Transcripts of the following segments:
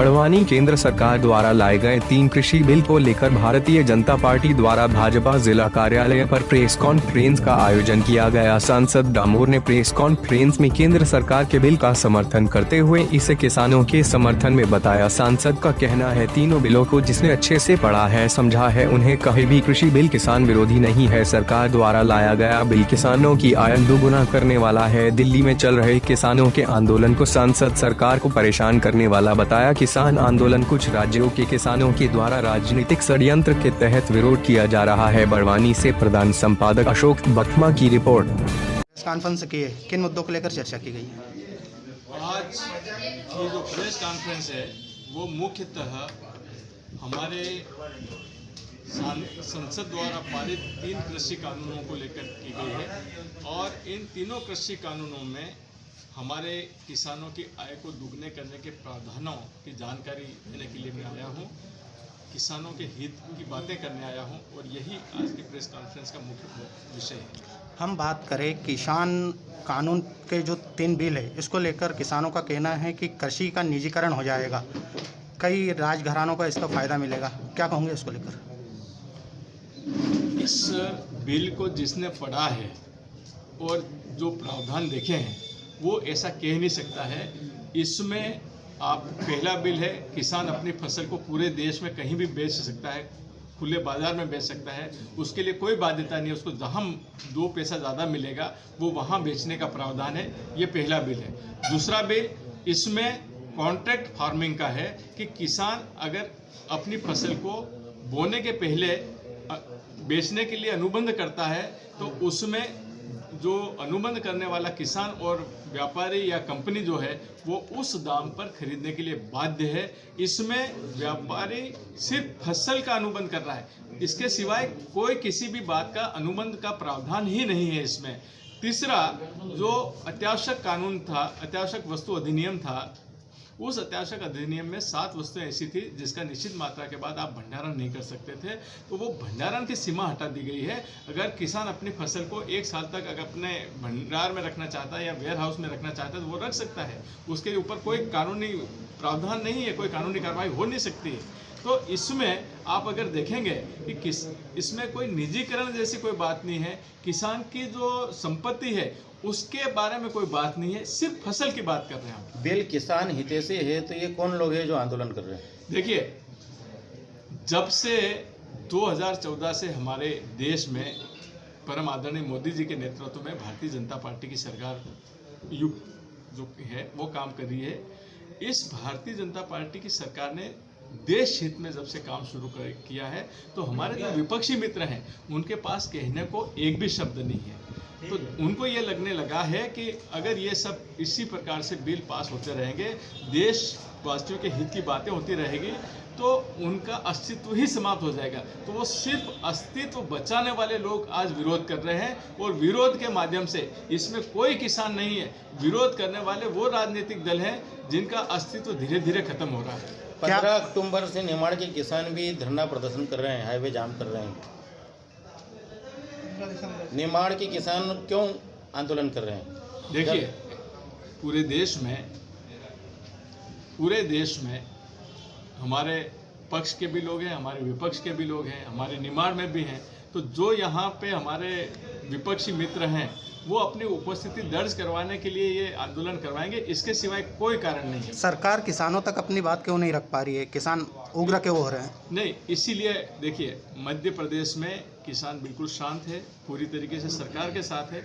बड़वानी केंद्र सरकार द्वारा लाए गए 3 कृषि बिल को लेकर भारतीय जनता पार्टी द्वारा भाजपा जिला कार्यालय पर प्रेस कॉन्फ्रेंस का आयोजन किया गया। सांसद डामोर ने प्रेस कॉन्फ्रेंस में केंद्र सरकार के बिल का समर्थन करते हुए इसे किसानों के समर्थन में बताया। सांसद का कहना है तीनों बिलों को जिसने अच्छे से पढ़ा है, समझा है, उन्हें कहीं भी कृषि बिल किसान विरोधी नहीं है। सरकार द्वारा लाया गया बिल किसानों की आय दोगुना करने वाला है। दिल्ली में चल रहे किसानों के आंदोलन को सांसद सरकार को परेशान करने वाला बताया। किसान आंदोलन कुछ राज्यों के किसानों के द्वारा राजनीतिक षड्यंत्र के तहत विरोध किया जा रहा है। बड़वानी से प्रधान संपादक अशोक बख्मा की रिपोर्ट। कॉन्फ्रेंस की है, किन मुद्दों को लेकर चर्चा की गई है? आज ये जो प्रेस कॉन्फ्रेंस है वो मुख्यतः हमारे संसद द्वारा पारित 3 कृषि कानूनों को लेकर की गई है और इन तीनों कृषि कानूनों में हमारे किसानों की आय को दुगने करने के प्रावधानों की जानकारी देने के लिए मैं आया हूं। किसानों के हित की बातें करने आया हूं और यही आज की प्रेस कॉन्फ्रेंस का मुख्य विषय है। हम बात करें किसान कानून के जो 3 बिल है, इसको लेकर किसानों का कहना है कि कृषि का निजीकरण हो जाएगा, कई राजघरानों को इसका फायदा मिलेगा। क्या कहोगे इसको लेकर? इस बिल को जिसने पढ़ा है और जो प्रावधान देखे हैं वो ऐसा कह नहीं सकता है। इसमें आप पहला बिल है, किसान अपनी फसल को पूरे देश में कहीं भी बेच सकता है, खुले बाजार में बेच सकता है, उसके लिए कोई बाध्यता नहीं है। उसको जहाँ 2 पैसा ज़्यादा मिलेगा वो वहाँ बेचने का प्रावधान है। ये पहला बिल है। दूसरा बिल इसमें कॉन्ट्रैक्ट फार्मिंग का है कि किसान अगर अपनी फसल को बोने के पहले बेचने के लिए अनुबंध करता है तो उसमें जो अनुबंध करने वाला किसान और व्यापारी या कंपनी जो है वो उस दाम पर खरीदने के लिए बाध्य है। इसमें व्यापारी सिर्फ फसल का अनुबंध कर रहा है, इसके सिवाय कोई किसी भी बात का अनुबंध का प्रावधान ही नहीं है इसमें। तीसरा जो अत्यावश्यक कानून था, अत्यावश्यक वस्तु अधिनियम था, उस अत्यावश्यक अधिनियम में 7 वस्तुएं ऐसी थी जिसका निश्चित मात्रा के बाद आप भंडारण नहीं कर सकते थे, तो वो भंडारण की सीमा हटा दी गई है। अगर किसान अपनी फसल को 1 साल तक अगर अपने भंडार में रखना चाहता है या वेयर हाउस में रखना चाहता है तो वो रख सकता है। उसके ऊपर कोई कानूनी प्रावधान नहीं है, कोई कानूनी कार्रवाई हो नहीं सकती है। तो इसमें आप अगर देखेंगे कि इसमें कोई निजीकरण जैसी कोई बात नहीं है। किसान की जो संपत्ति है उसके बारे में कोई बात नहीं है, सिर्फ फसल की बात कर रहे हैं हम। बिल किसान हितैषी है तो ये कौन लोग हैं जो आंदोलन कर रहे हैं? देखिए, जब से 2014 से हमारे देश में परम आदरणीय मोदी जी के नेतृत्व में भारतीय जनता पार्टी की सरकार जो है वो काम कर रही है। इस भारतीय जनता पार्टी की सरकार ने देश हित में जब से काम शुरू किया है तो हमारे जो विपक्षी मित्र हैं उनके पास कहने को एक भी शब्द नहीं है। तो उनको ये लगने लगा है कि अगर ये सब इसी प्रकार से बिल पास होते रहेंगे, देशवासियों के हित की बातें होती रहेगी तो उनका अस्तित्व ही समाप्त हो जाएगा। तो वो सिर्फ अस्तित्व बचाने वाले लोग आज विरोध कर रहे हैं और विरोध के माध्यम से, इसमें कोई किसान नहीं है, विरोध करने वाले वो राजनीतिक दल हैं जिनका अस्तित्व धीरे धीरे खत्म हो रहा है। 15 अक्टूबर से निमाड़ के किसान भी धरना प्रदर्शन कर रहे हैं, हाईवे जाम कर रहे हैं। निमाड़ के किसान क्यों आंदोलन कर रहे हैं? देखिए, पूरे देश में हमारे पक्ष के भी लोग हैं, हमारे विपक्ष के भी लोग हैं, हमारे निमाड़ में भी हैं। तो जो यहाँ पे हमारे विपक्षी मित्र हैं वो अपनी उपस्थिति दर्ज करवाने के लिए ये आंदोलन करवाएंगे, इसके सिवाय कोई कारण नहीं है। सरकार किसानों तक अपनी बात क्यों नहीं रख पा रही है? किसान उग्र क्यों हो रहे हैं? नहीं, इसीलिए देखिए, मध्य प्रदेश में किसान बिल्कुल शांत है, पूरी तरीके से सरकार के साथ है।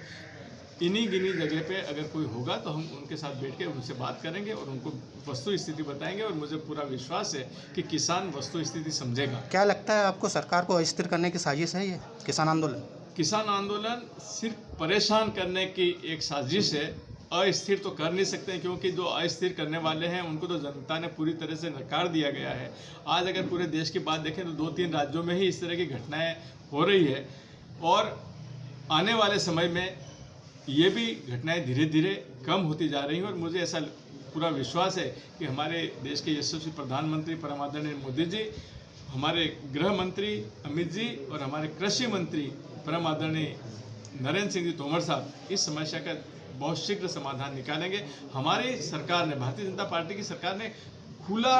इन्हीं गिनी जगह पे अगर कोई होगा तो हम उनके साथ बैठ के उनसे बात करेंगे और उनको वस्तु स्थिति बताएंगे और मुझे पूरा विश्वास है कि किसान वस्तु स्थिति समझेगा। क्या लगता है आपको, सरकार को अस्थिर करने की साजिश है ये किसान आंदोलन? किसान आंदोलन सिर्फ परेशान करने की एक साजिश है, अस्थिर तो कर नहीं सकते क्योंकि जो अस्थिर करने वाले हैं उनको तो जनता ने पूरी तरह से नकार दिया गया है। आज अगर पूरे देश की बात देखें तो 2-3 राज्यों में ही इस तरह की घटनाएं हो रही है और आने वाले समय में ये भी घटनाएं धीरे धीरे कम होती जा रही हैं। और मुझे ऐसा पूरा विश्वास है कि हमारे देश के यशस्वी प्रधानमंत्री परम आदरणीय मोदी जी, हमारे गृह मंत्री अमित जी और हमारे कृषि मंत्री परम आदरणीय नरेंद्र सिंह जी तोमर साहब इस समस्या का बहुत शीघ्र समाधान निकालेंगे। हमारी सरकार ने, भारतीय जनता पार्टी की सरकार ने खुला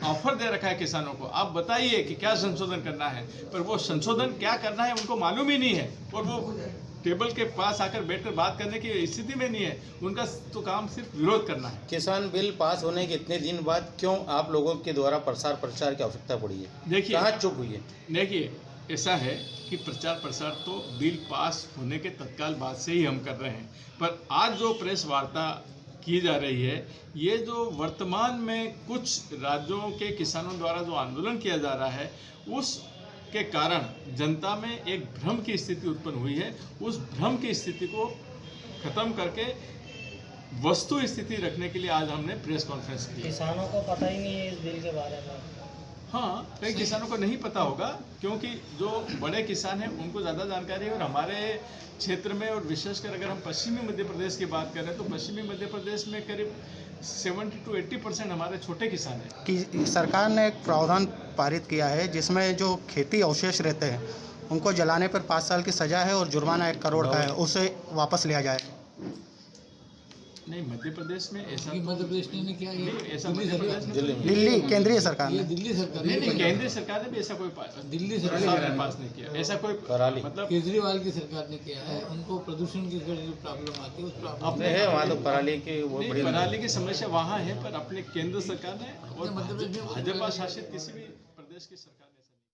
ऑफर दे रखा है किसानों को, आप बताइए कि क्या संशोधन करना है, पर वो संशोधन क्या करना है उनको मालूम ही नहीं है और वो टेबल के पास आकर बैठकर बात करने की स्थिति में नहीं है। उनका तो काम सिर्फ विरोध करना है। किसान बिल पास होने के इतने दिन बाद क्यों आप लोगों के द्वारा प्रसार प्रचार की आवश्यकता पड़ी है? देखिए, कहाँ चुप हुई है? देखिए, ऐसा है कि प्रचार प्रसार तो बिल पास होने के तत्काल बाद से ही हम कर रहे हैं, पर आज जो प्रेस वार्ता की जा रही है, ये जो वर्तमान में कुछ राज्यों के किसानों द्वारा जो आंदोलन किया जा रहा है, उस के कारण जनता में एक भ्रम की स्थिति उत्पन्न हुई है। उस भ्रम की स्थिति को खत्म करके वस्तु स्थिति रखने के लिए आज हमने प्रेस कॉन्फ्रेंस की। किसानों को पता ही नहीं है इस बिल के बारे में। हाँ, कई किसानों को नहीं पता होगा क्योंकि जो बड़े किसान हैं उनको ज़्यादा जानकारी है, और हमारे क्षेत्र में और विशेषकर अगर हम पश्चिमी मध्य प्रदेश की बात करें तो पश्चिमी मध्य प्रदेश में करीब 70 to 80% हमारे छोटे किसान हैं। कि सरकार ने एक प्रावधान पारित किया है जिसमें जो खेती अवशेष रहते हैं उनको जलाने पर 5 साल की सज़ा है और जुर्माना 1 करोड़ का है, उसे वापस लिया जाए। नहीं, मध्य प्रदेश में ऐसा मध्य प्रदेश ने किया, ये ऐसा दिल्ली मध्य सरकार प्रदेश में दिल्ली केंद्रीय सरकार ये ने दिल्ली सरकार नहीं, ने केंद्रीय सरकार ने भी ऐसा कोई दिल्ली सरकार ने पास नहीं किया, ऐसा कोई कराली मतलब केजरीवाल की सरकार ने किया है। उनको प्रदूषण की जो प्रॉब्लम आती है उस प्रॉब्लम अपने है वहाँ तो पराली की वो बड़ी पराली की समस्या वहाँ है, पर अपने केंद्र सरकार ने और मध्य प्रदेश में भाजपा शासित किसी भी प्रदेश की सरकार